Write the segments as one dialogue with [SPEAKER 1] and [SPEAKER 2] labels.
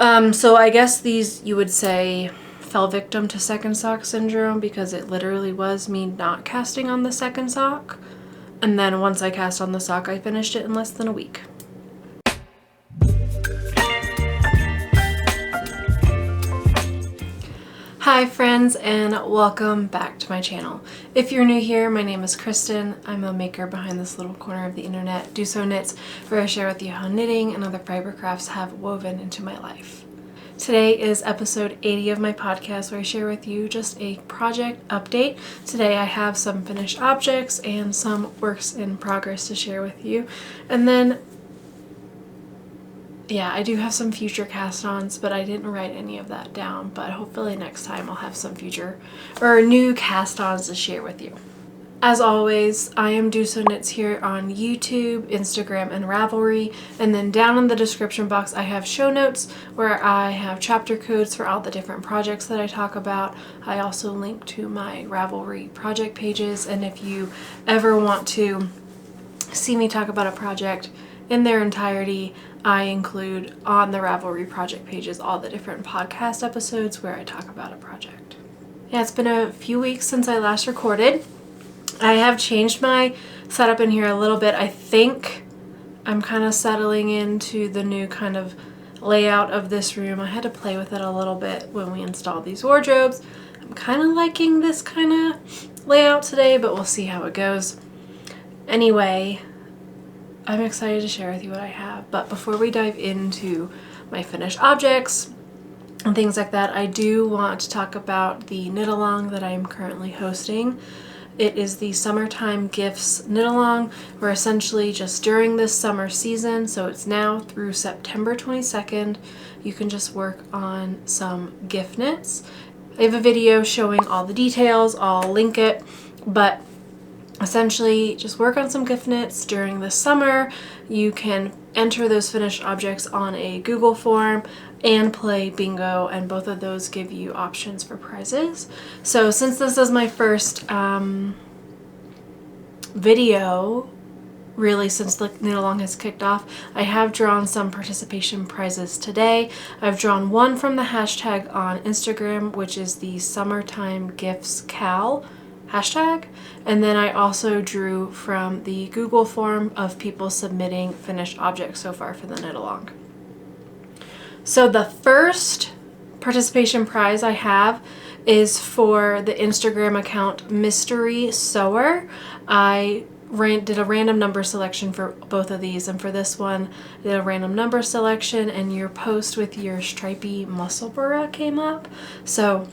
[SPEAKER 1] So I guess these, you would say, fell victim to second sock syndrome because it literally was me not casting on the second sock. And then once I cast on the sock, I finished it in less than a week. Hi friends, and welcome back to my channel. If you're new here, my name is Kristen. I'm a maker behind this little corner of the internet, DoSoKnits, where I share with you how knitting and other fiber crafts have woven into my life. Today is episode 80 of my podcast, where I share with you just a project update. Today I have some finished objects and some works in progress to share with you. And then yeah, I do have some future cast-ons, but I didn't write any of that down. But hopefully next time I'll have some future or new cast-ons to share with you. As always, I am DoSoKnits here on YouTube, Instagram, and Ravelry. And then down in the description box I have show notes where I have chapter codes for all the different projects that I talk about. I also link to my Ravelry project pages, and if you ever want to see me talk about a project in their entirety, I include on the Ravelry project pages all the different podcast episodes where I talk about a project. Yeah, it's been a few weeks since I last recorded. I have changed my setup in here a little bit. I think I'm kind of settling into the new kind of layout of this room. I had to play with it a little bit when we installed these wardrobes. I'm kind of liking this kind of layout today, but we'll see how it goes. Anyway, I'm excited to share with you what I have, but before we dive into my finished objects and things like that, I do want to talk about the knit along that I am currently hosting. It is the Summertime Gifts knit along. We're essentially just during this summer season, so it's now through September 22nd. You can just work on some gift knits. I have a video showing all the details. I'll link it, but essentially just work on some gift knits during the summer. You can enter those finished objects on a Google form and play bingo, and both of those give you options for prizes. So since this is my first video, really since the knit along has kicked off, I have drawn some participation prizes today. I've drawn one from the hashtag on Instagram, which is the Summertime Gifts KAL hashtag, and then I also drew from the Google form of people submitting finished objects so far for the knit along. So the first participation prize I have is for the Instagram account Mystery Sewer. I did a random number selection for both of these, and for this one I did a random number selection, and your post with your stripy muscle burra came up. So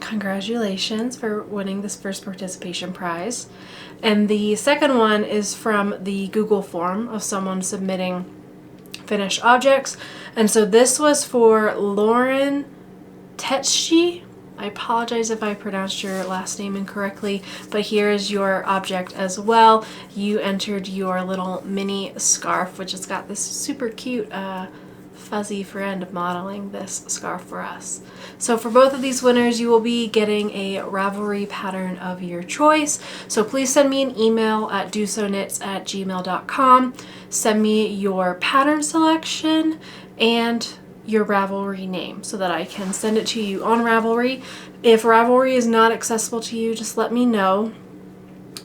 [SPEAKER 1] congratulations for winning this first participation prize. And the second one is from the Google form of someone submitting finished objects. And so this was for Lauren Tetschy. I apologize if I pronounced your last name incorrectly, but here is your object as well. You entered your little mini scarf, which has got this super cute fuzzy friend modeling this scarf for us. So for both of these winners, you will be getting a Ravelry pattern of your choice. So please send me an email at DoSoKnits@gmail.com. Send me your pattern selection and your Ravelry name so that I can send it to you on Ravelry. If Ravelry is not accessible to you, just let me know.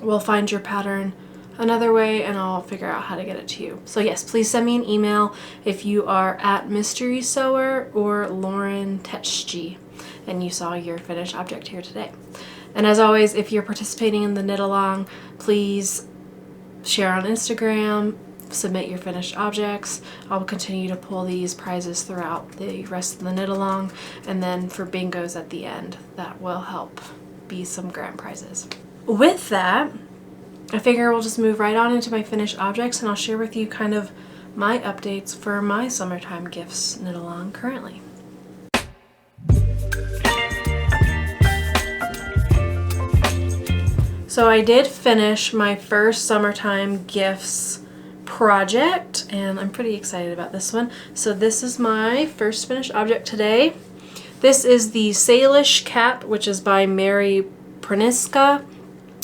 [SPEAKER 1] We'll find your pattern another way and I'll figure out how to get it to you. So yes, please send me an email if you are at Mystery Sewer or Lauren Tetschy and you saw your finished object here today. And as always, if you're participating in the knit along, please share on Instagram, submit your finished objects. I'll continue to pull these prizes throughout the rest of the knit along, and then for bingos at the end, that will help be some grand prizes. With that, I figure we'll just move right on into my finished objects, and I'll share with you kind of my updates for my Summertime Gifts knit along currently. So I did finish my first Summertime Gifts project, and I'm pretty excited about this one. So this is my first finished object today. This is the Salish Cap, which is by Mary Praniska,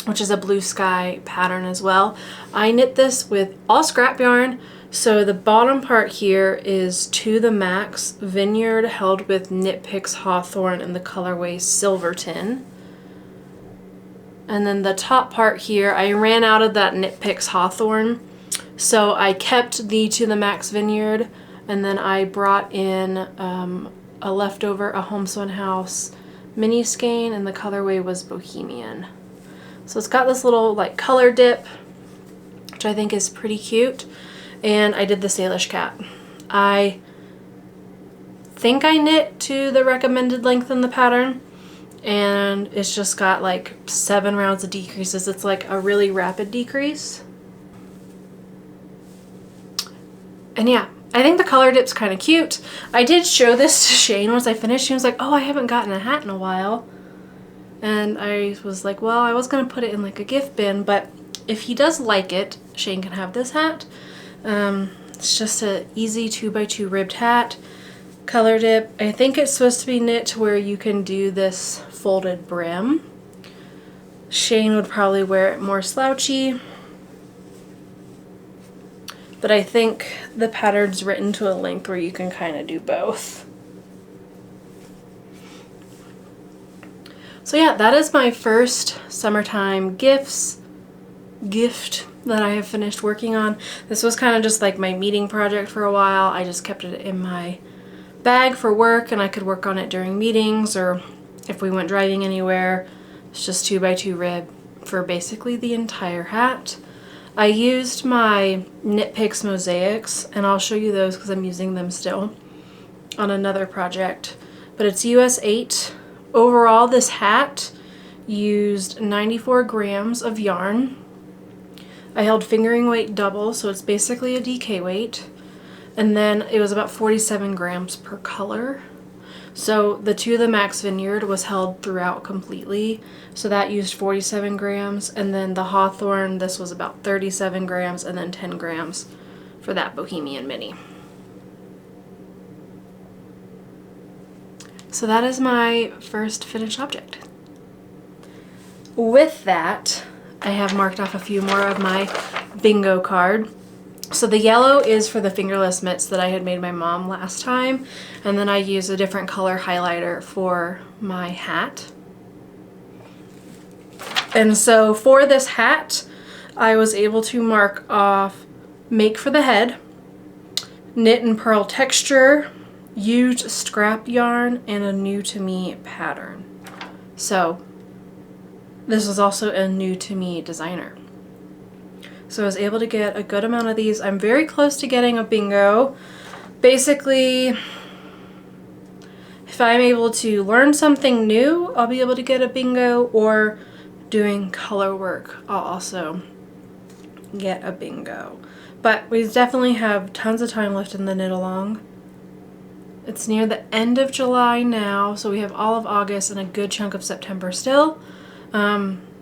[SPEAKER 1] which is a blue sky pattern as well. I knit this with all scrap yarn, So the bottom part here is To the Max Vineyard held with Knit Picks Hawthorn in the colorway Silverton. And then the top part here, I ran out of that Knit Picks Hawthorn, so I kept the To the Max Vineyard, and then I brought in a leftover, a Homespun House mini skein, and the colorway was Bohemian. So it's got this little like color dip, which I think is pretty cute. And I did the Salish Cap. I think I knit to the recommended length in the pattern, and it's just got like 7 rounds of decreases. It's like a really rapid decrease. And yeah, I think the color dip's kind of cute. I did show this to Shane once I finished. She was like, oh, I haven't gotten a hat in a while. And I was like, well, I was going to put it in like a gift bin, but if he does like it, Shane can have this hat. It's just an easy 2x2 ribbed hat. Color dip. I think it's supposed to be knit to where you can do this folded brim. Shane would probably wear it more slouchy, but I think the pattern's written to a length where you can kind of do both. So yeah, that is my first summertime gift that I have finished working on. This was kind of just like my meeting project for a while. I just kept it in my bag for work, and I could work on it during meetings or if we went driving anywhere. It's just 2x2 rib for basically the entire hat. I used my Knit Picks mosaics, and I'll show you those because I'm using them still on another project, but it's US 8. Overall, this hat used 94 grams of yarn. I held fingering weight double, so it's basically a DK weight. And then it was about 47 grams per color. So the To the Max Vineyard was held throughout completely, so that used 47 grams. And then the Hawthorn, this was about 37 grams, and then 10 grams for that Bohemian mini. So that is my first finished object. With that, I have marked off a few more of my bingo card. So the yellow is for the fingerless mitts that I had made my mom last time, and then I used a different color highlighter for my hat. And so for this hat, I was able to mark off Make for the Head, Knit and Purl Texture, Used Scrap Yarn, and a New to Me pattern. So this was also a new to me designer. So I was able to get a good amount of these. I'm very close to getting a bingo. Basically, if I'm able to learn something new, I'll be able to get a bingo, or doing color work, I'll also get a bingo. But we definitely have tons of time left in the knit along. It's near the end of July now, so we have all of August and a good chunk of September still.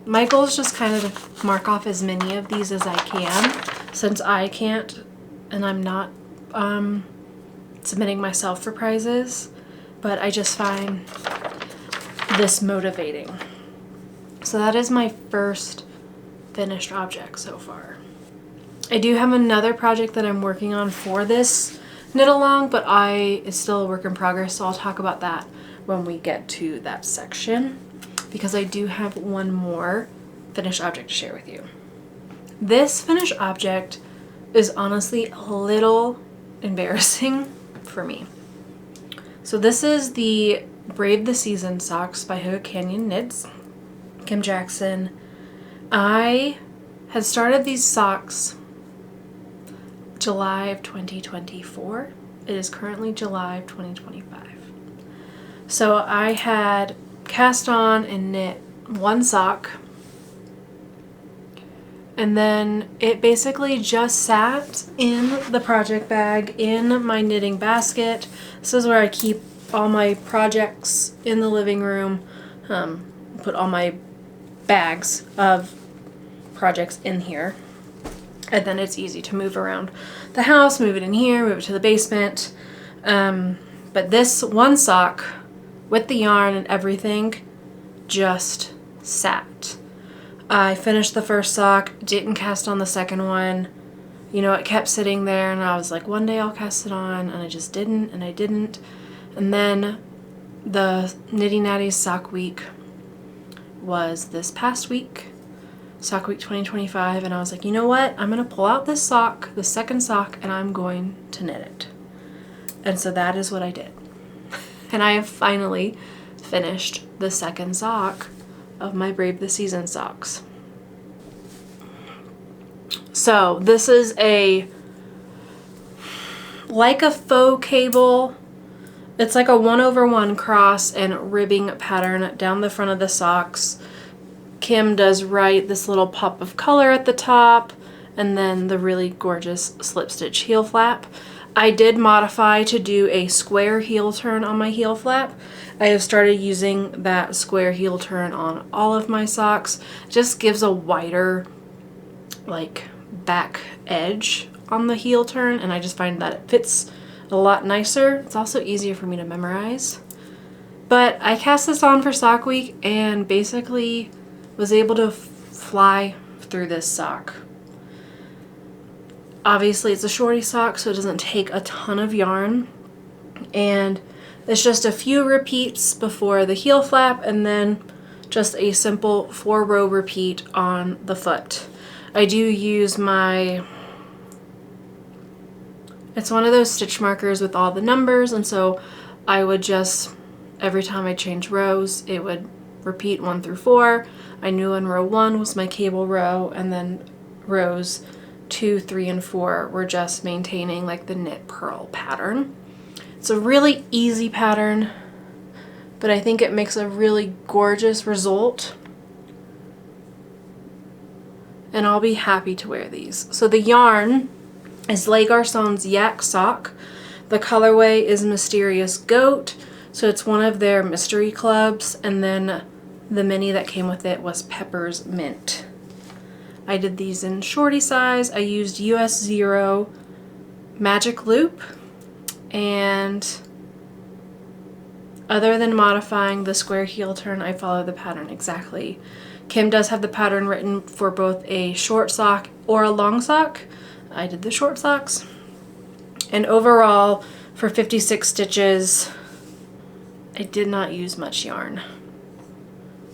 [SPEAKER 1] My goal is just kind of to mark off as many of these as I can, since I can't and I'm not submitting myself for prizes, but I just find this motivating. So that is my first finished object so far. I do have another project that I'm working on for this knit along, but it's still a work in progress, so I'll talk about that when we get to that section, because I do have one more finished object to share with you. This finished object is honestly a little embarrassing for me. So this is the Brave the Season socks by Hood Canyon Knits, Kim Jackson. I had started these socks July of 2024. It is currently July of 2025. So I had cast on and knit one sock, and then it basically just sat in the project bag in my knitting basket. This is where I keep all my projects in the living room, put all my bags of projects in here, and then it's easy to move around the house, move it in here, move it to the basement. But this one sock with the yarn and everything just sat. I finished the first sock, didn't cast on the second one, you know, it kept sitting there, and I was like, one day I'll cast it on, and I just didn't, and I didn't. And then the Nitty Natty Sock Week was this past week, Sock Week 2025, and I was like, you know what? I'm going to pull out this sock, the second sock, and I'm going to knit it. And so that is what I did. And I have finally finished the second sock of my Brave the Season socks. So this is like a faux cable. It's like a 1/1 cross and ribbing pattern down the front of the socks. Kim does write this little pop of color at the top, and then the really gorgeous slip stitch heel flap. I did modify to do a square heel turn on my heel flap. I have started using that square heel turn on all of my socks. It just gives a wider, like, back edge on the heel turn, and I just find that it fits a lot nicer. It's also easier for me to memorize. But I cast this on for Sock Week and basically was able to fly through this sock. Obviously it's a shorty sock, so it doesn't take a ton of yarn, and it's just a few repeats before the heel flap, and then just a simple 4-row repeat on the foot. I do use it's one of those stitch markers with all the numbers, and so I would just, every time I change rows, it would repeat 1 through 4. I knew in row 1 was my cable row, and then rows 2, 3, and 4 were just maintaining like the knit purl pattern. It's a really easy pattern, but I think it makes a really gorgeous result, and I'll be happy to wear these. So the yarn is Les Garçons Yak Sock. The colorway is Mysterious Goat, so it's one of their mystery clubs, and then the mini that came with it was Pepper's Mint. I did these in shorty size. I used US 0 magic loop, and other than modifying the square heel turn, I follow the pattern exactly. Kim does have the pattern written for both a short sock or a long sock. I did the short socks. And overall, for 56 stitches, I did not use much yarn.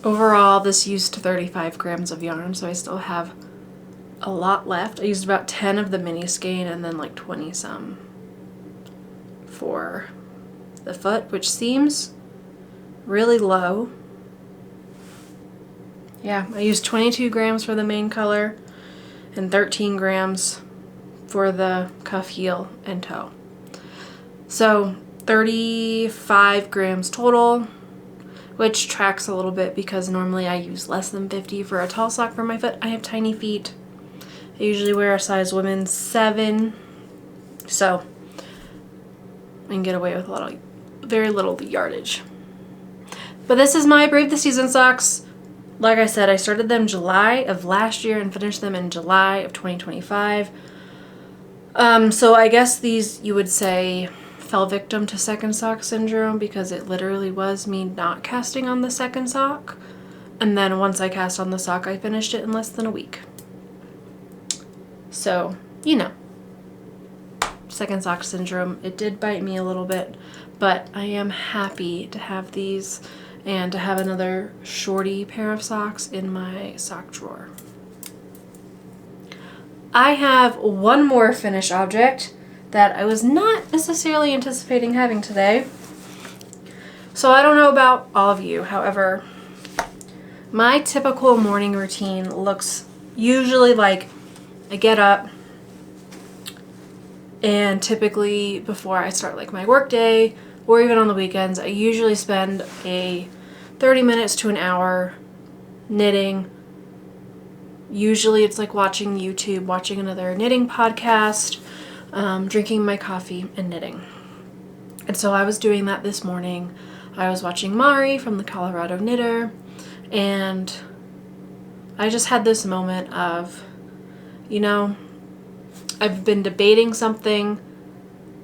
[SPEAKER 1] Overall, this used 35 grams of yarn, so I still have a lot left. I used about 10 of the mini skein and then like 20 some for the foot, which seems really low. Yeah, I used 22 grams for the main color and 13 grams for the cuff, heel, and toe. So 35 grams total, which tracks a little bit because normally I use less than 50 for a tall sock for my foot. I have tiny feet. I usually wear a size women's 7, so I can get away with very little yardage. But this is my Brave the Season socks. Like I said, I started them July of last year and finished them in July of 2025. So I guess these, you would say, fell victim to second sock syndrome because it literally was me not casting on the second sock. And then once I cast on the sock, I finished it in less than a week. So, you know, second sock syndrome, it did bite me a little bit, but I am happy to have these and to have another shorty pair of socks in my sock drawer. I have one more finished object that I was not necessarily anticipating having today. So I don't know about all of you, however, my typical morning routine looks usually like I get up, and typically before I start like my work day or even on the weekends, I usually spend a 30 minutes to an hour knitting. Usually it's like watching YouTube, watching another knitting podcast, drinking my coffee and knitting. And so I was doing that this morning. I was watching Mari from the Colorado Knitter, and I just had this moment of, you know, I've been debating something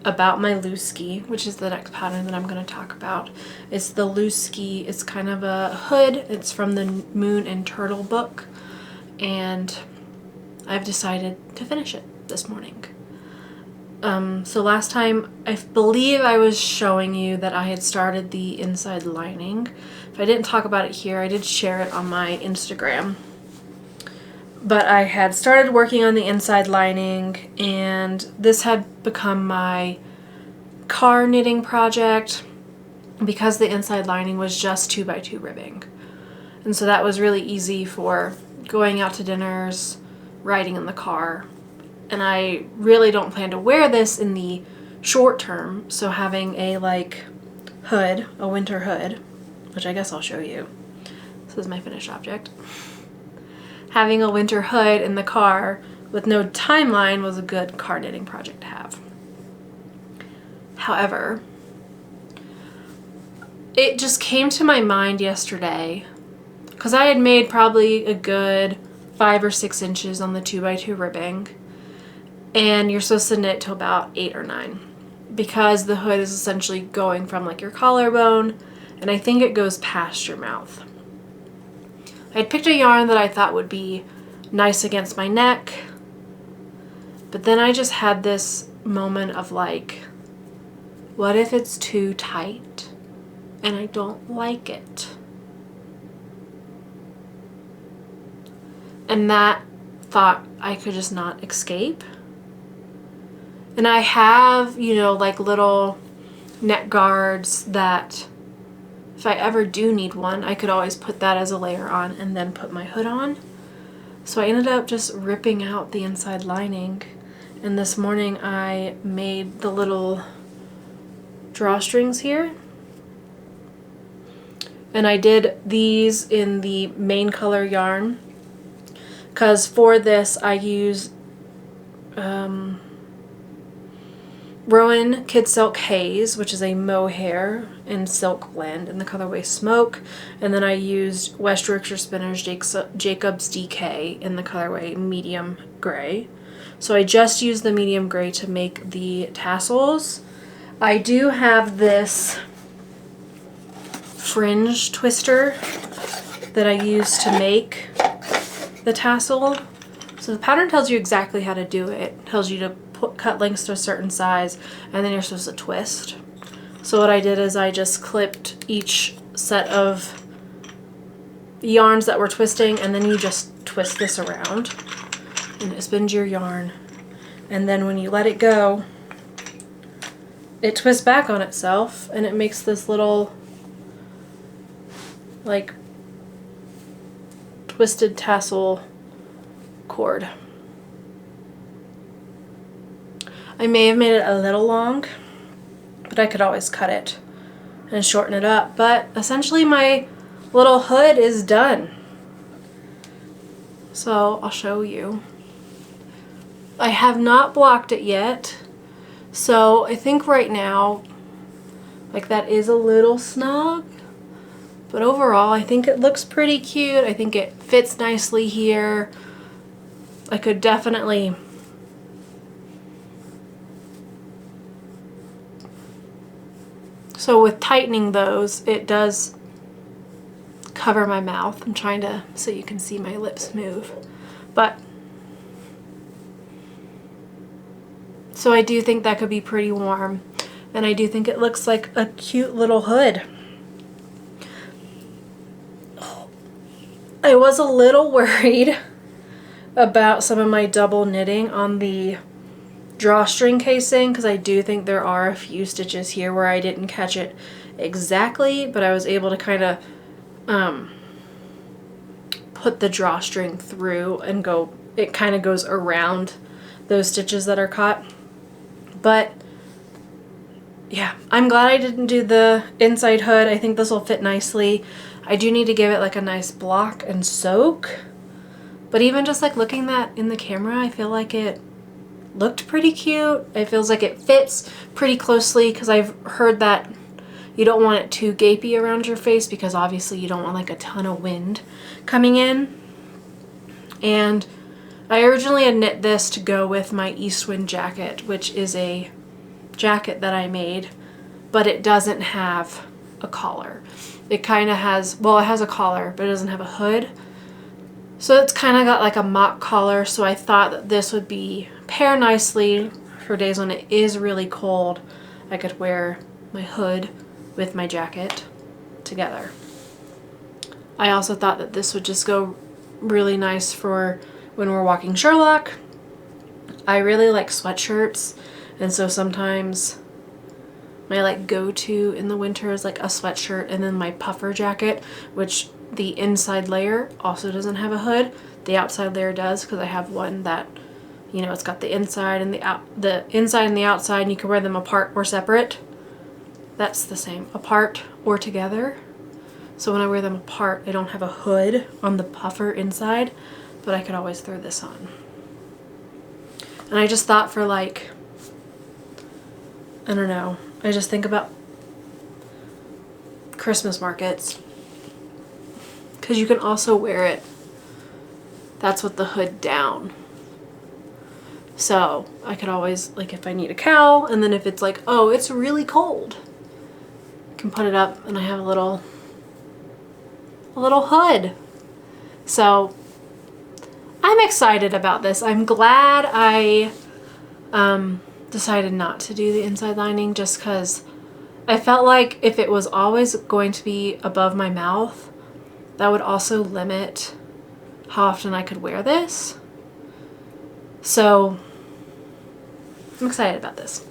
[SPEAKER 1] about my Lewsky, which is the next pattern that I'm going to talk about. It's the Lewsky. It's kind of a hood. It's from the Moon and Turtle book, and I've decided to finish it this morning. So last time, I believe I was showing you that I had started the inside lining. If I didn't talk about it here, I did share it on my Instagram. But I had started working on the inside lining, and this had become my car knitting project because the inside lining was just 2x2 ribbing. And so that was really easy for going out to dinners, riding in the car. And I really don't plan to wear this in the short term, so having a like hood, a winter hood, which I guess I'll show you. This is my finished object. Having a winter hood in the car with no timeline was a good car knitting project to have. However, it just came to my mind yesterday because I had made probably a good 5 or 6 inches on the 2x2 ribbing. And you're supposed to knit to about 8 or 9 because the hood is essentially going from like your collarbone, and I think it goes past your mouth. I had picked a yarn that I thought would be nice against my neck, but then I just had this moment of like, what if it's too tight and I don't like it? And that thought I could just not escape. And I have, you know, like little neck guards that if I ever do need one, I could always put that as a layer on and then put my hood on. So I ended up just ripping out the inside lining. And this morning I made the little drawstrings here. And I did these in the main color yarn because for this I use Rowan Kid Silk Haze, which is a mohair and silk blend in the colorway Smoke, and then I used West Yorkshire Spinners Jacob's DK in the colorway Medium Gray. So I just used the medium gray to make the tassels. I do have this fringe twister that I use to make the tassel. So the pattern tells you exactly how to do it. It tells you to cut lengths to a certain size, and then you're supposed to twist. So what I did is I just clipped each set of yarns that were twisting, and then you just twist this around and it spins your yarn, and then when you let it go it twists back on itself and it makes this little like twisted tassel cord. I may have made it a little long, but I could always cut it and shorten it up. But essentially my little hood is done. So I'll show you. I have not blocked it yet. So I think right now, like that is a little snug. But overall, I think it looks pretty cute. I think it fits nicely here. I could definitely so with tightening those, it does cover my mouth. I'm trying to, so you can see my lips move. But, so I do think that could be pretty warm. And I do think it looks like a cute little hood. I was a little worried about some of my double knitting on the drawstring casing because I do think there are a few stitches here where I didn't catch it exactly, but I was able to kind of put the drawstring through and go, it kind of goes around those stitches that are caught. But yeah, I'm glad I didn't do the inside hood. I think this will fit nicely. I do need to give it like a nice block and soak, but even just like looking that in the camera, I feel like it looked pretty cute. It feels like it fits pretty closely because I've heard that you don't want it too gapey around your face because obviously you don't want like a ton of wind coming in. And I originally had knit this to go with my East Wind jacket, which is a jacket that I made, but it doesn't have a collar. It kind of has, well, it has a collar, but it doesn't have a hood. So it's kind of got like a mock collar, so I thought that this would pair nicely for days when it is really cold. I could wear my hood with my jacket together. I also thought that this would just go really nice for when we're walking Sherlock. I really like sweatshirts, and so sometimes my like go-to in the winter is like a sweatshirt and then my puffer jacket, which the inside layer also doesn't have a hood. The outside layer does, because I have one that, you know, it's got the inside and the inside and the outside, and you can wear them apart or separate. That's the same, apart or together. So when I wear them apart, I don't have a hood on the puffer inside, but I could always throw this on. And I just thought for like, I don't know, I just think about Christmas markets, because you can also wear it, that's with the hood down. So I could always, like if I need a KAL, and then if it's like, oh, it's really cold, I can put it up and I have a little hood. So I'm excited about this. I'm glad I decided not to do the inside lining, just because I felt like if it was always going to be above my mouth, that would also limit how often I could wear this. So I'm excited about this.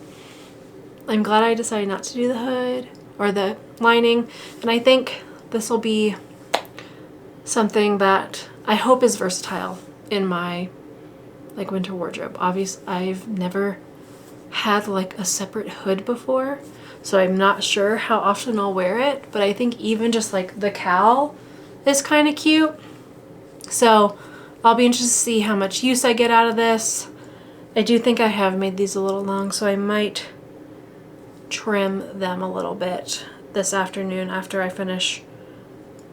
[SPEAKER 1] I'm glad I decided not to do the hood or the lining, and I think this will be something that I hope is versatile in my like winter wardrobe. Obviously, I've never had like a separate hood before, so I'm not sure how often I'll wear it, but I think even just like the KAL is kind of cute. So I'll be interested to see how much use I get out of this. I do think I have made these a little long, so I might trim them a little bit this afternoon after I finish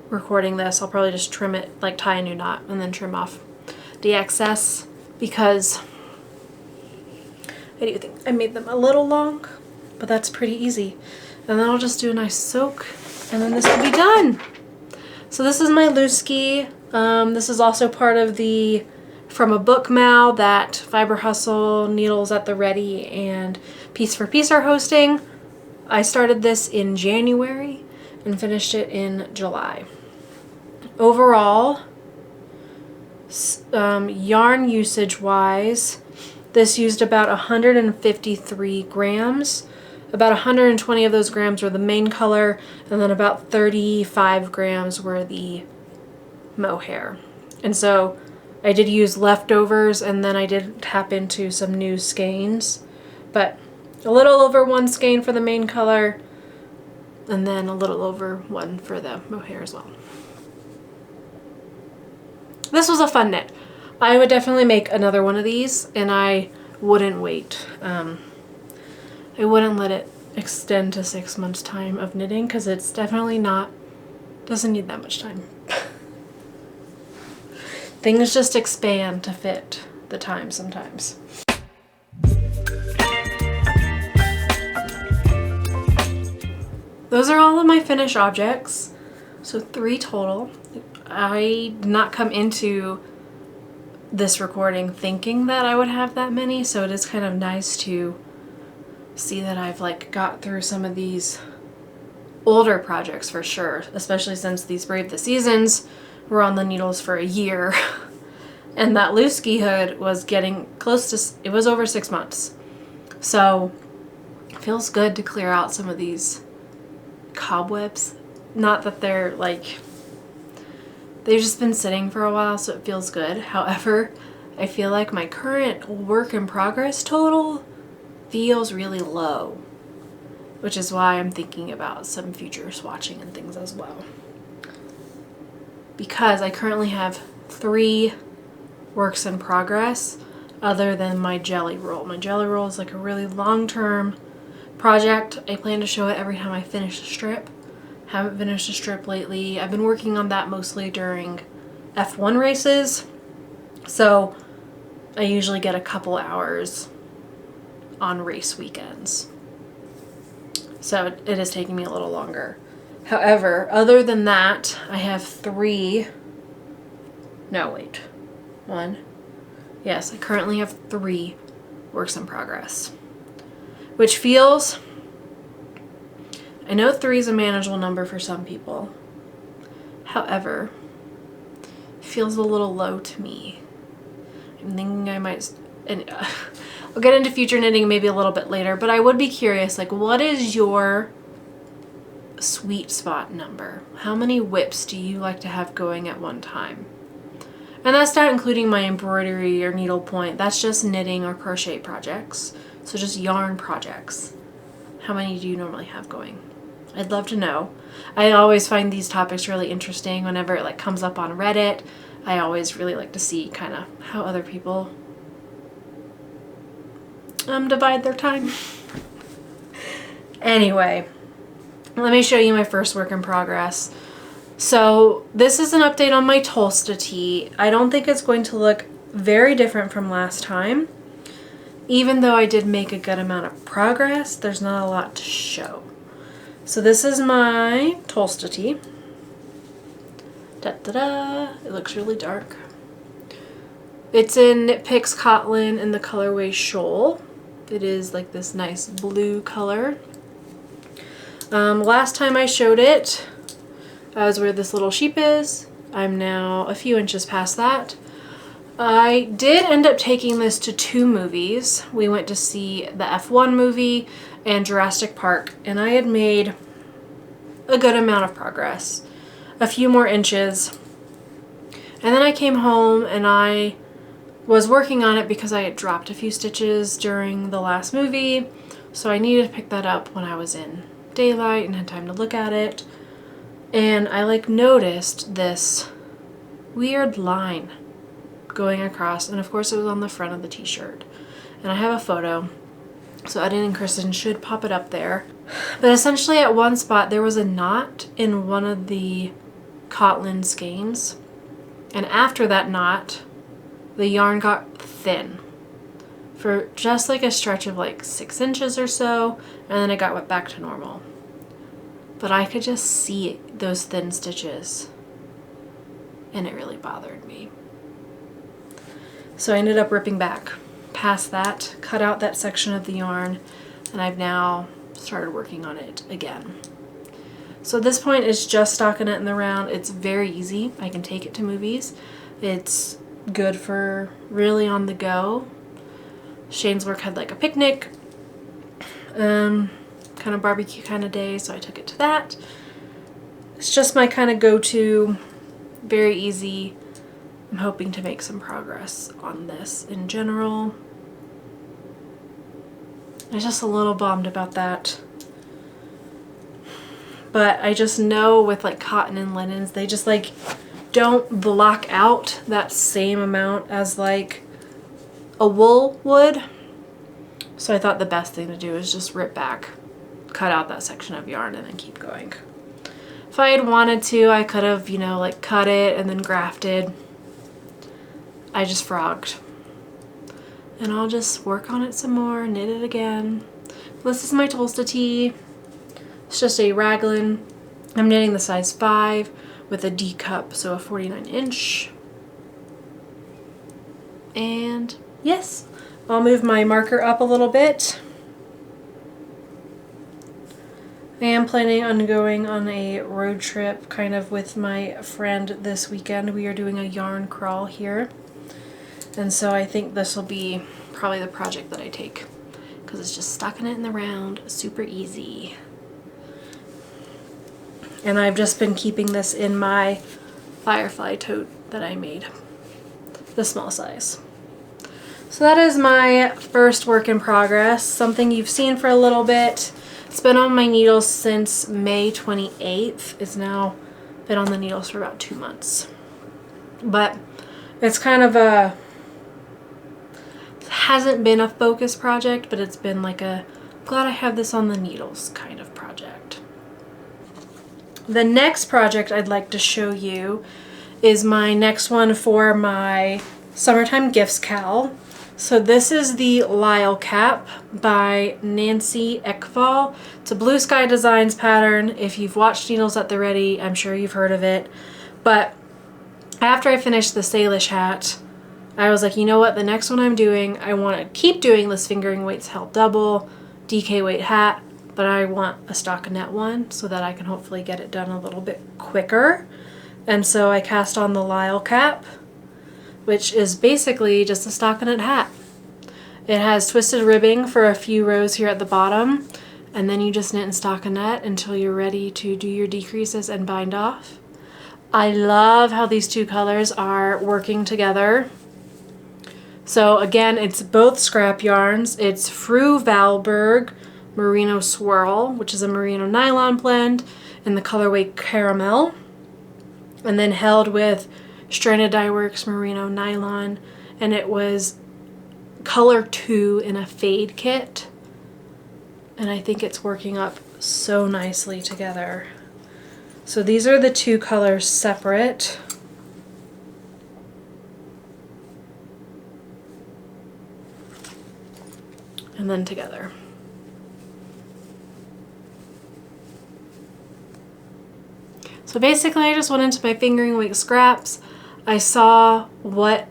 [SPEAKER 1] recording this. I'll probably just trim it, like tie a new knot and then trim off the excess, because I do think I made them a little long, but that's pretty easy. And then I'll just do a nice soak, and then this will be done. So this is my Lewsky. This is also part of the From a Book Mal that Fiber Hustle, Needles at the Ready, and Piece for Piece are hosting. I started this in January and finished it in July. Overall, yarn usage wise, this used about 153 grams. About 120 of those grams were the main color, and then about 35 grams were the mohair. And so I did use leftovers, and then I did tap into some new skeins, but a little over one skein for the main color, and then a little over one for the mohair as well. This was a fun knit. I would definitely make another one of these, and I wouldn't wait. I wouldn't let it extend to 6 months time of knitting, because it's definitely doesn't need that much time. Things just expand to fit the time sometimes. Those are all of my finished objects, so 3 total. I did not come into this recording thinking that I would have that many, so it is kind of nice to see that I've like got through some of these older projects for sure, especially since these Brave the Seasons were on the needles for a year. And that Lewsky hood was getting close to, it was over 6 months. So it feels good to clear out some of these cobwebs. Not that they're like, they've just been sitting for a while, so it feels good. However, I feel like my current work in progress total feels really low, which is why I'm thinking about some future swatching and things as well. Because I currently have 3 works in progress other than my jelly roll. My jelly roll is like a really long-term project. I plan to show it every time I finish a strip. Haven't finished a strip lately. I've been working on that mostly during F1 races, so I usually get a couple hours on race weekends. So it is taking me a little longer. However, other than that, I have 3 No, wait. 1. Yes, I currently have 3 works in progress. Which feels... I know 3 is a manageable number for some people. However, it feels a little low to me. I'm thinking I might... And I'll get into future knitting maybe a little bit later, but I would be curious, like, what is your sweet spot number? How many whips do you like to have going at one time? And that's not including my embroidery or needlepoint. That's just knitting or crochet projects. So just yarn projects. How many do you normally have going? I'd love to know. I always find these topics really interesting whenever it like comes up on Reddit. I always really like to see kind of how other people divide their time. Anyway, let me show you my first work in progress. So this is an update on my Tolsta Tee. I don't think it's going to look very different from last time. Even though I did make a good amount of progress, there's not a lot to show. So this is my Tolsta Tee. Da-da-da. It looks really dark. It's in Knit Picks Cotton in the colorway Shoal. It is like this nice blue color. Last time I showed it, I was where this little sheep is. I'm now a few inches past that. I did end up taking this to 2 movies. We went to see the F1 movie and Jurassic Park, and I had made a good amount of progress. A few more inches. And then I came home and I was working on it because I had dropped a few stitches during the last movie, so I needed to pick that up when I was in daylight and had time to look at it. And I like noticed this weird line going across, and of course it was on the front of the t-shirt. And I have a photo, so Eddie and Kristen should pop it up there. But essentially at one spot there was a knot in one of the Cotton skeins, and after that knot the yarn got thin for just like a stretch of like 6 inches or so, and then it got back to normal. But I could just see those thin stitches and it really bothered me. So I ended up ripping back past that, cut out that section of the yarn, and I've now started working on it again. So at this point it's just stockinette in the round. It's very easy. I can take it to movies. It's good for really on the go. Shane's work had like a picnic, kind of barbecue kind of day, so I took it to that. It's just my kind of go-to, very easy. I'm hoping to make some progress on this in general. I'm just a little bummed about that. But I just know with like cotton and linens, they just like don't block out that same amount as like a wool would. So I thought the best thing to do is just rip back, cut out that section of yarn, and then keep going. If I had wanted to, I could have, you know, like cut it and then grafted. I just frogged. And I'll just work on it some more, knit it again. This is my Tolsta Tee. It's just a raglan. I'm knitting the size 5 with a D cup, so a 49 inch. And yes, I'll move my marker up a little bit. I am planning on going on a road trip kind of with my friend this weekend. We are doing a yarn crawl here. And so I think this will be probably the project that I take, because it's just stockinette in the round, super easy. And I've just been keeping this in my Firefly tote that I made, the small size. So that is my first work in progress, something you've seen for a little bit. It's been on my needles since May 28th. It's now been on the needles for about 2 months. But it's kind of a, hasn't been a focus project, but it's been like a, glad I have this on the needles kind of project. The next project I'd like to show you is my next one for my Summertime Gifts KAL. So this is the Lyle Cap by Nancy Ekval. It's a Blue Sky Designs pattern. If you've watched Needles at the Ready, I'm sure you've heard of it. But after I finished the Salish hat, I was like, you know what, the next one I'm doing, I want to keep doing this fingering weights held double DK weight hat, but I want a stockinette one so that I can hopefully get it done a little bit quicker. And so I cast on the Lyle Cap, which is basically just a stockinette hat. It has twisted ribbing for a few rows here at the bottom, and then you just knit in stockinette until you're ready to do your decreases and bind off. I love how these two colors are working together. So again, it's both scrap yarns. It's Fru Valberg Merino Swirl, which is a merino nylon blend in the colorway Caramel, and then held with Stranded Dye Works Merino Nylon, and it was color 2 in a fade kit, and I think it's working up so nicely together. So these are the two colors separate. And then together. So basically I just went into my fingering weight scraps. I saw what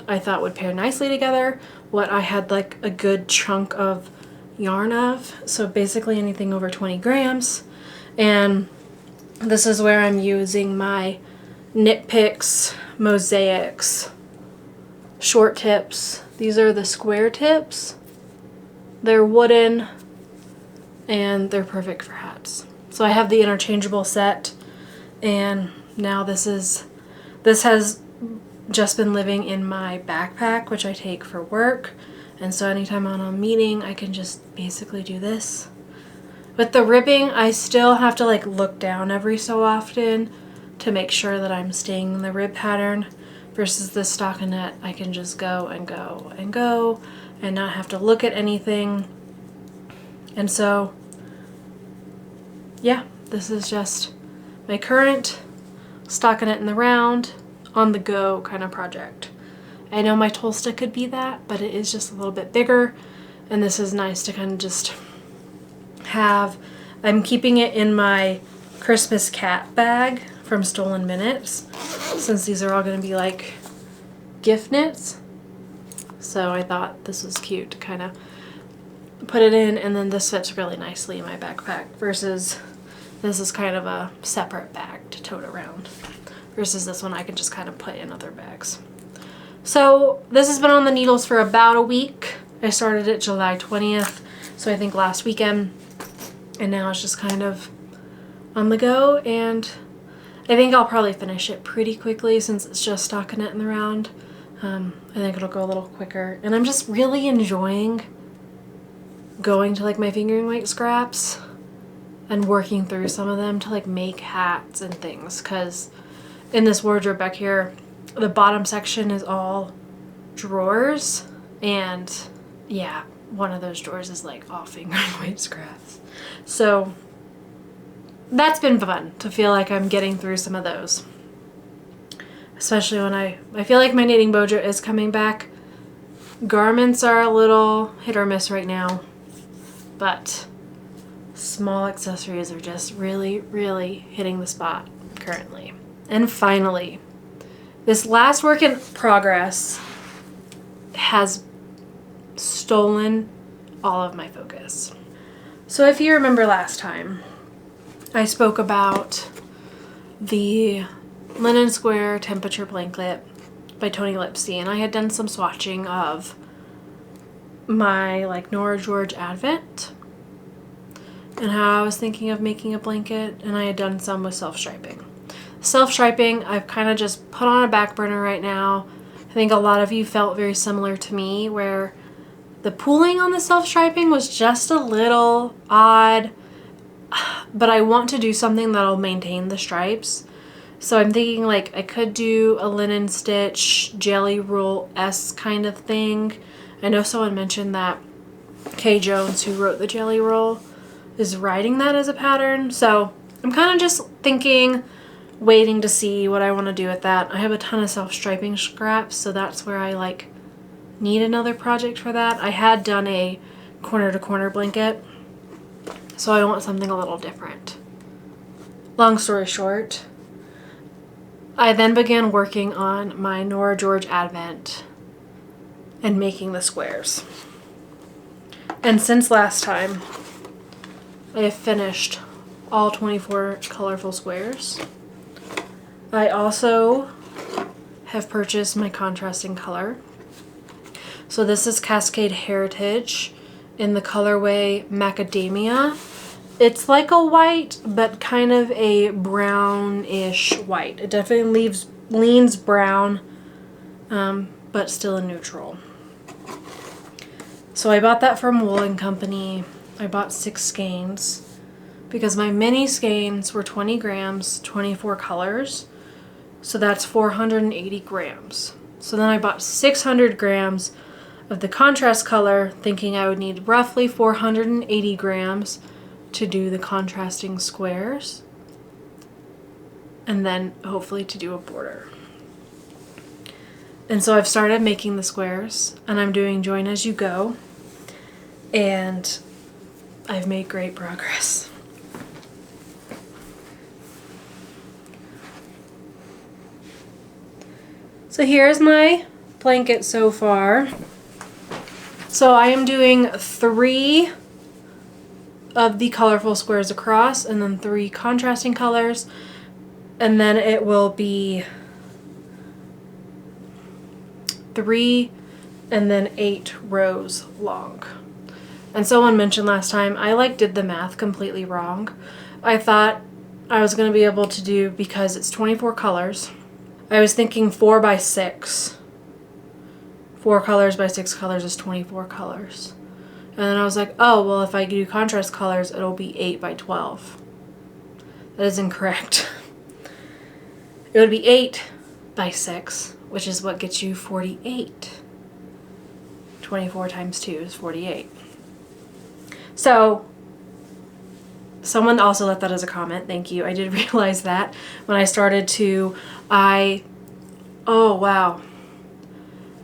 [SPEAKER 1] I thought would pair nicely together, what I had like a good chunk of yarn of. So basically anything over 20 grams. And this is where I'm using my Knit Picks Mosaics short tips. These are the square tips. They're wooden and they're perfect for hats. So I have the interchangeable set, and now this has just been living in my backpack, which I take for work. And so anytime I'm on a meeting, I can just basically do this. With the ribbing, I still have to like look down every so often to make sure that I'm staying in the rib pattern, versus the stockinette, I can just go and go and go and not have to look at anything. And so, yeah, this is just my current stockinette in the round, on the go kind of project. I know my Tolsta could be that, but it is just a little bit bigger, and this is nice to kind of just have. I'm keeping it in my Christmas cat bag from Stolen Minutes, since these are all going to be like gift knits. So I thought this was cute to kind of put it in, and then this fits really nicely in my backpack, versus this is kind of a separate bag to tote around, versus this one I can just kind of put in other bags. So this has been on the needles for about a week. I started it July 20th, so I think last weekend, and now it's just kind of on the go, and I think I'll probably finish it pretty quickly since it's just stockinette in the round. I think it'll go a little quicker, and I'm just really enjoying going to like my fingering weight scraps and working through some of them to like make hats and things, because in this wardrobe back here, the bottom section is all drawers, and yeah, one of those drawers is like all fingering weight scraps. So that's been fun to feel like I'm getting through some of those, especially when I feel like my knitting mojo is coming back. Garments are a little hit or miss right now, but small accessories are just really, really hitting the spot currently. And finally, this last work in progress has stolen all of my focus. So if you remember last time, I spoke about the linen square temperature blanket by Tony Lipsy, and I had done some swatching of my like Nora George Advent and how I was thinking of making a blanket, and I had done some with self-striping. Self-striping I've kind of just put on a back burner right now. I think a lot of you felt very similar to me, where the pooling on the self-striping was just a little odd, but I want to do something that'll maintain the stripes. So I'm thinking like I could do a linen stitch jelly roll-esque kind of thing. I know someone mentioned that Kay Jones, who wrote the jelly roll, is writing that as a pattern. So I'm kind of just thinking, waiting to see what I want to do with that. I have a ton of self-striping scraps, so that's where I like need another project for that. I had done a corner to corner blanket, so I want something a little different. Long story short, I then began working on my Nora George Advent and making the squares. And since last time, I have finished all 24 colorful squares. I also have purchased my contrasting color. So this is Cascade Heritage in the colorway Macadamia. It's like a white, but kind of a brownish white. It definitely leans brown, but still a neutral. So I bought that from Wool & Company. I bought 6 skeins because my mini skeins were 20 grams, 24 colors. So that's 480 grams. So then I bought 600 grams of the contrast color, thinking I would need roughly 480 grams to do the contrasting squares, and then hopefully to do a border. And so I've started making the squares, and I'm doing join as you go, and I've made great progress. So here's my blanket so far. So I am doing 3 of the colorful squares across and then 3 contrasting colors, and then it will be 3 and then 8 rows long. And someone mentioned last time I did the math completely wrong. I thought I was going to be able to do, because it's 24 colors, I was thinking 4 by 6. 4 colors by 6 colors is 24 colors. And then I was like, oh, well, if I do contrast colors, it'll be 8 by 12. That is incorrect. It would be 8 by 6, which is what gets you 48. 24 times 2 is 48. So someone also left that as a comment. Thank you. I did realize that when I started to, oh wow.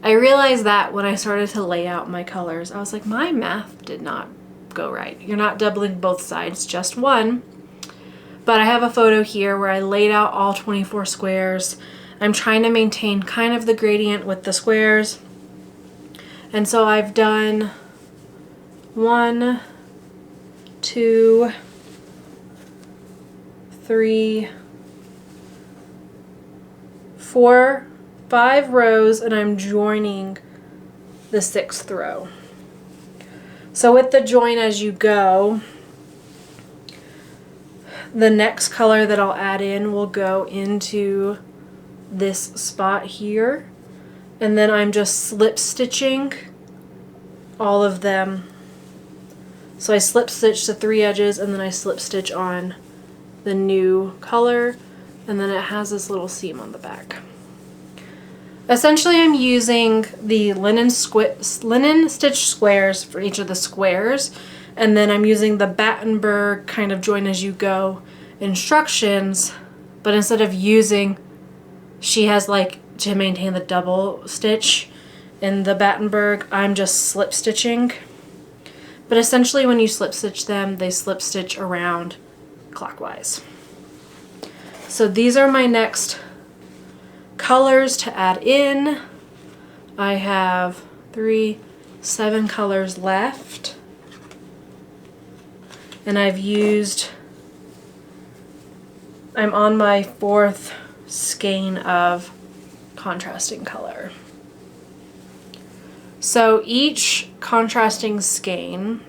[SPEAKER 1] I realized that when I started to lay out my colors. I was like, my math did not go right. You're not doubling both sides, just one. But I have a photo here where I laid out all 24 squares. I'm trying to maintain kind of the gradient with the squares. And so I've done 1, 2, 3, 4, 5 rows, and I'm joining the 6th row. So with the join as you go, the next color that I'll add in will go into this spot here, and then I'm just slip stitching all of them. So I slip stitch the 3 edges, and then I slip stitch on the new color, and then it has this little seam on the back. Essentially, I'm using the linen stitch squares for each of the squares, and then I'm using the Battenberg kind of join as you go instructions, but instead of using, she has to maintain the double stitch in the Battenberg, I'm just slip stitching. But essentially when you slip stitch them, they slip stitch around clockwise. So these are my next colors to add in. I have 7 colors left, and I'm on my 4th skein of contrasting color. So each contrasting skein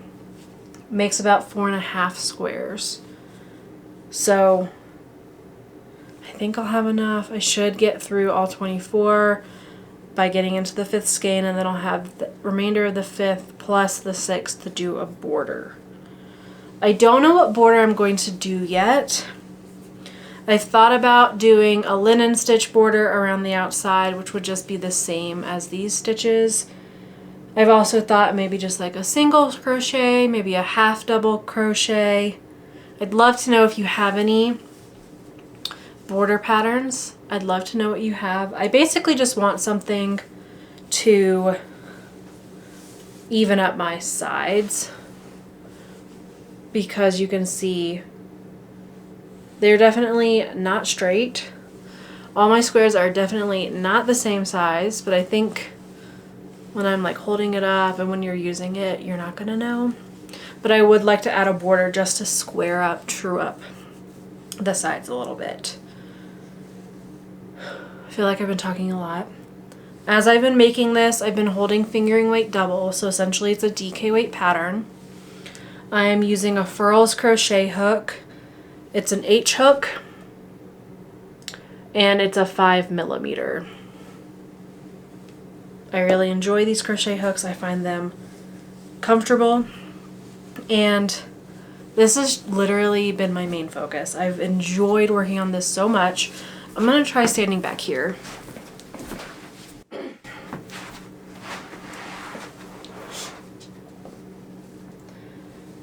[SPEAKER 1] makes about 4.5 squares. So I think I'll have enough. I should get through all 24 by getting into the 5th skein, and then I'll have the remainder of the 5th plus the 6th to do a border. I don't know what border I'm going to do yet. I've thought about doing a linen stitch border around the outside, which would just be the same as these stitches. I've also thought maybe just a single crochet, maybe a half double crochet. I'd love to know if you have any border patterns. I'd love to know what you have. I basically just want something to even up my sides, because you can see they're definitely not straight All my squares are definitely not the same size, but I think when I'm like holding it up and when you're using it, you're not gonna know. But I would like to add a border just to square up, true up the sides a little bit. I feel like I've been talking a lot. As I've been making this, I've been holding fingering weight double, so essentially it's a DK weight pattern. I am using a Furls crochet hook. It's an H hook, and it's a 5mm. I really enjoy these crochet hooks. I find them comfortable, and this has literally been my main focus. I've enjoyed working on this so much. I'm gonna try standing back here.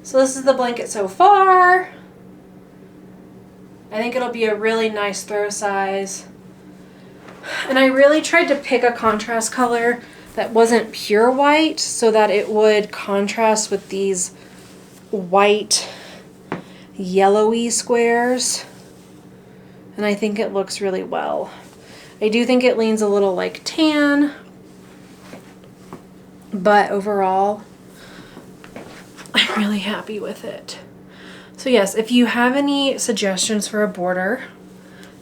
[SPEAKER 1] So this is the blanket so far. I think it'll be a really nice throw size. And I really tried to pick a contrast color that wasn't pure white so that it would contrast with these white, yellowy squares. And I think it looks really well. I do think it leans a little like tan, but overall, I'm really happy with it. So yes, if you have any suggestions for a border,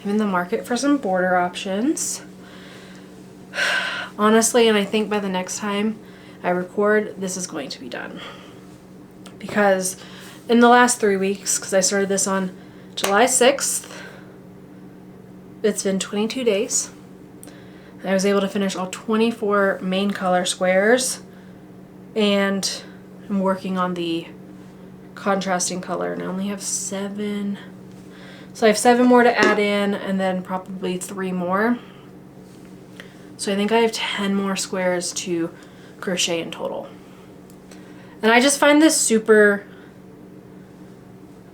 [SPEAKER 1] I'm in the market for some border options. Honestly, and I think by the next time I record, this is going to be done. Because in the last 3 weeks, because I started this on July 6th, it's been 22 days. I was able to finish all 24 main color squares, and I'm working on the contrasting color, and I only have 7. So I have 7 more to add in, and then probably 3 more. So I think I have 10 more squares to crochet in total. And I just find this super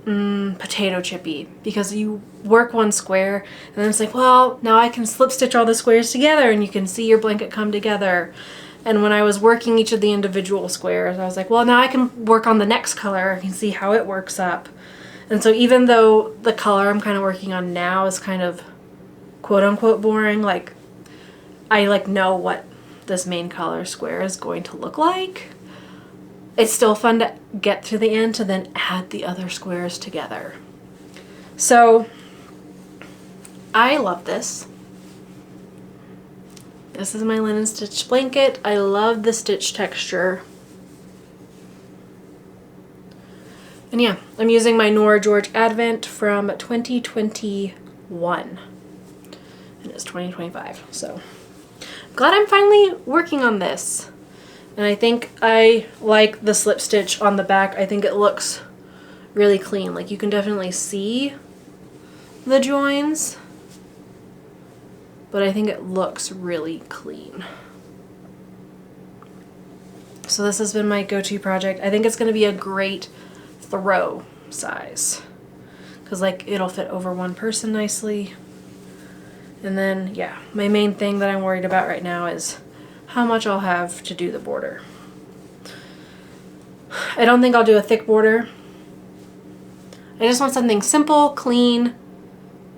[SPEAKER 1] potato chippy, because you work one square and then it's like, well, now I can slip stitch all the squares together and you can see your blanket come together. And when I was working each of the individual squares, I was like, well, now I can work on the next color. I can see how it works up. And so even though the color I'm kind of working on now is kind of quote unquote boring, like I like know what this main color square is going to look like, it's still fun to get to the end to then add the other squares together. So I love this. This is my linen stitch blanket. I love the stitch texture. And yeah, I'm using my Nora George Advent from 2021. And it's 2025, so I'm glad I'm finally working on this. And I think I like the slip stitch on the back. I think it looks really clean. Like you can definitely see the joins, but I think it looks really clean. So this has been my go-to project. I think it's going to be a great throw size, because like it'll fit over one person nicely. And then yeah, my main thing that I'm worried about right now is how much I'll have to do the border. I don't think I'll do a thick border. I just want something simple, clean,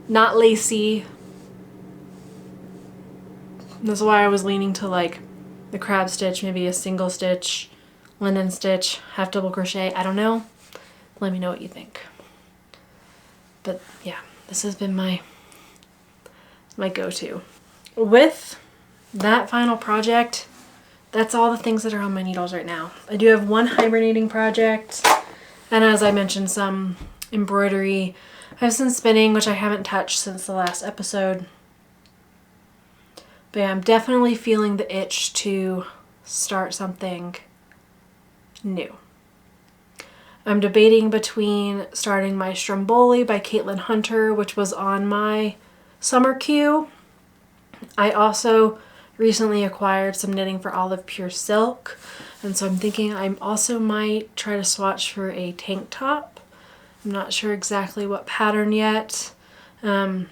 [SPEAKER 1] not lacy. That's why I was leaning to like the crab stitch, maybe a single stitch, linen stitch, half double crochet. I don't know. Let me know what you think. But yeah, this has been my go-to. With that final project, that's all the things that are on my needles right now. I do have one hibernating project, and as I mentioned, some embroidery. I have some spinning, which I haven't touched since the last episode. But yeah, I'm definitely feeling the itch to start something new. I'm debating between starting my Stromboli by Caitlin Hunter, which was on my summer queue. I also recently acquired some knitting for Olive Pure Silk, and so I'm thinking I also might try to swatch for a tank top. I'm not sure exactly what pattern yet, but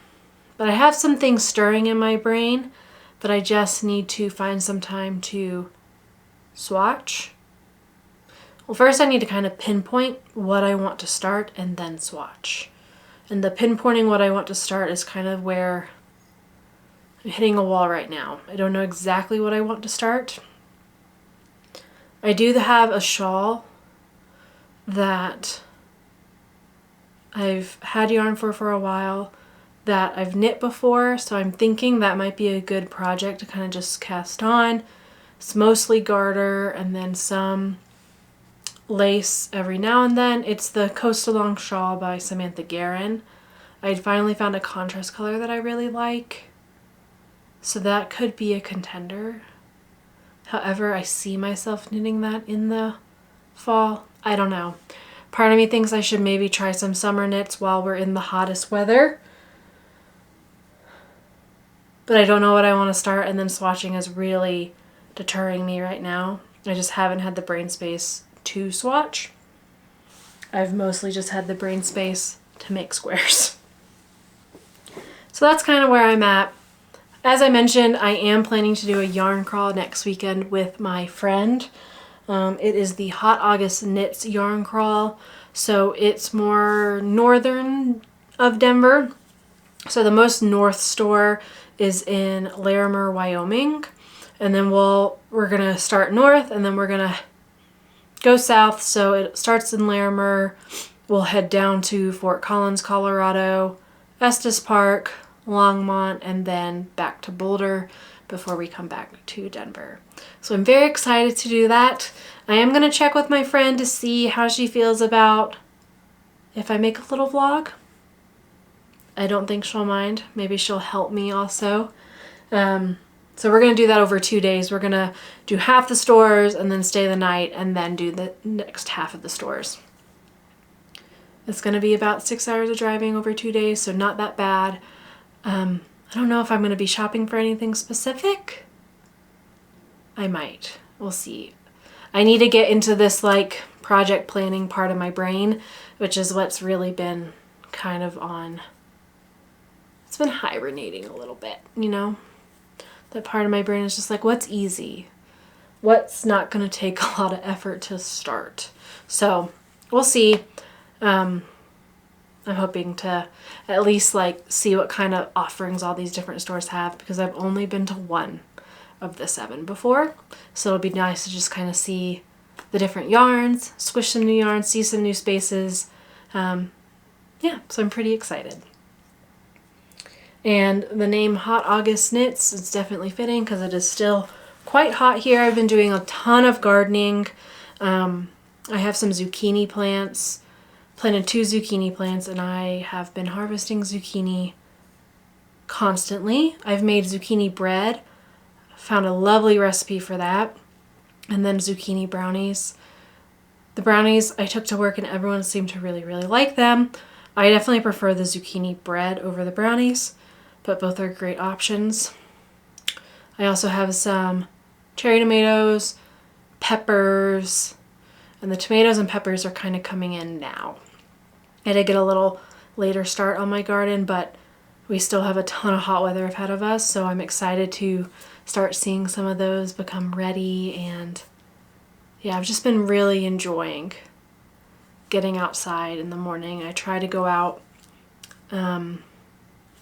[SPEAKER 1] I have some things stirring in my brain, but I just need to find some time to swatch. Well, first I need to kind of pinpoint what I want to start and then swatch. And the pinpointing what I want to start is kind of where I'm hitting a wall right now. I don't know exactly what I want to start. I do have a shawl that I've had yarn for a while that I've knit before, so I'm thinking that might be a good project to kind of just cast on. It's mostly garter and then some lace every now and then. It's the Coast Along Shawl by Samantha Guerin. I finally found a contrast color that I really like, so that could be a contender. However, I see myself knitting that in the fall. I don't know. Part of me thinks I should maybe try some summer knits while we're in the hottest weather. But I don't know what I want to start, and then swatching is really deterring me right now. I just haven't had the brain space to swatch. I've mostly just had the brain space to make squares. So that's kind of where I'm at. As I mentioned, I am planning to do a yarn crawl next weekend with my friend. It is the Hot August Knits yarn crawl. So it's more northern of Denver. So the most north store is in Larimer, Wyoming. And then we're going to start north and then we're going to go south. So it starts in Larimer. We'll head down to Fort Collins, Colorado, Estes Park, Longmont, and then back to Boulder before we come back to Denver. So I'm very excited to do that. I am going to check with my friend to see how she feels about if I make a little vlog. I don't think she'll mind. Maybe she'll help me also. So we're going to do that over 2 days. We're going to do half the stores and then stay the night and then do the next half of the stores. It's going to be about 6 hours of driving over 2 days, so not that bad. I don't know if I'm going to be shopping for anything specific. I might. We'll see. I need to get into this like project planning part of my brain, which is what's really been kind of on. It's been hibernating a little bit, you know? That part of my brain is just like, what's easy? What's not going to take a lot of effort to start? So we'll see. I'm hoping to at least like see what kind of offerings all these different stores have, because I've only been to one of the 7 before. So it'll be nice to just kind of see the different yarns, swish some new yarns, see some new spaces. Yeah, so I'm pretty excited. And the name Hot August Knits is definitely fitting because it is still quite hot here. I've been doing a ton of gardening. I have some zucchini plants, planted 2 zucchini plants, and I have been harvesting zucchini constantly. I've made zucchini bread, found a lovely recipe for that, and then zucchini brownies. The brownies I took to work and everyone seemed to really, really like them. I definitely prefer the zucchini bread over the brownies, but both are great options. I also have some cherry tomatoes, peppers, and the tomatoes and peppers are kind of coming in now. I did get a little later start on my garden, but we still have a ton of hot weather ahead of us, so I'm excited to start seeing some of those become ready. And yeah, I've just been really enjoying getting outside in the morning. I try to go out.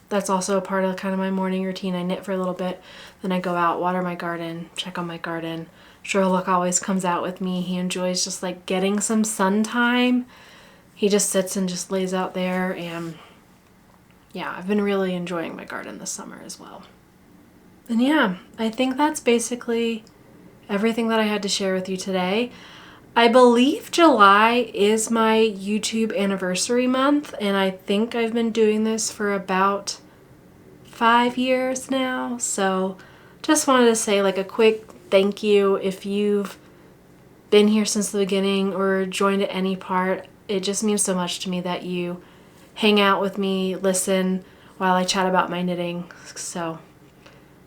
[SPEAKER 1] That's also a part of kind of my morning routine. I knit for a little bit, then I go out, water my garden, check on my garden. Sherlock always comes out with me. He enjoys just like getting some sun time. He just sits and just lays out there, and yeah, I've been really enjoying my garden this summer as well. And yeah, I think that's basically everything that I had to share with you today. I believe July is my YouTube anniversary month, and I think I've been doing this for about 5 years now. So just wanted to say like a quick thank you if you've been here since the beginning or joined at any part. It just means so much to me that you hang out with me, listen while I chat about my knitting. So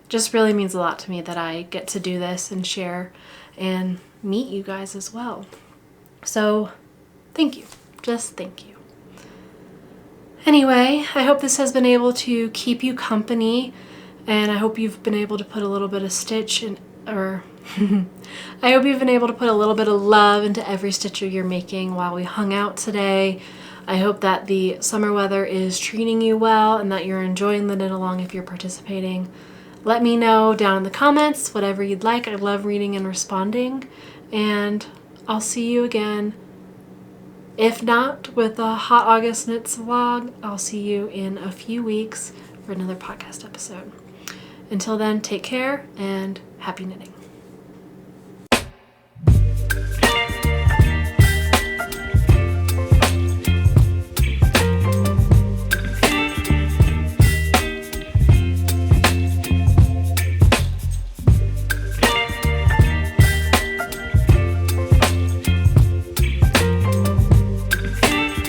[SPEAKER 1] just really means a lot to me that I get to do this and share and meet you guys as well. So thank you. Just thank you. Anyway, I hope this has been able to keep you company, and I hope you've been able to put a little bit of stitch in, or I hope you've been able to put a little bit of love into every stitch you're making while we hung out today. I hope that the summer weather is treating you well and that you're enjoying the knit along if you're participating. Let me know down in the comments, whatever you'd like. I love reading and responding. And I'll see you again. If not with a Hot August Knits vlog, I'll see you in a few weeks for another podcast episode. Until then, take care and happy knitting.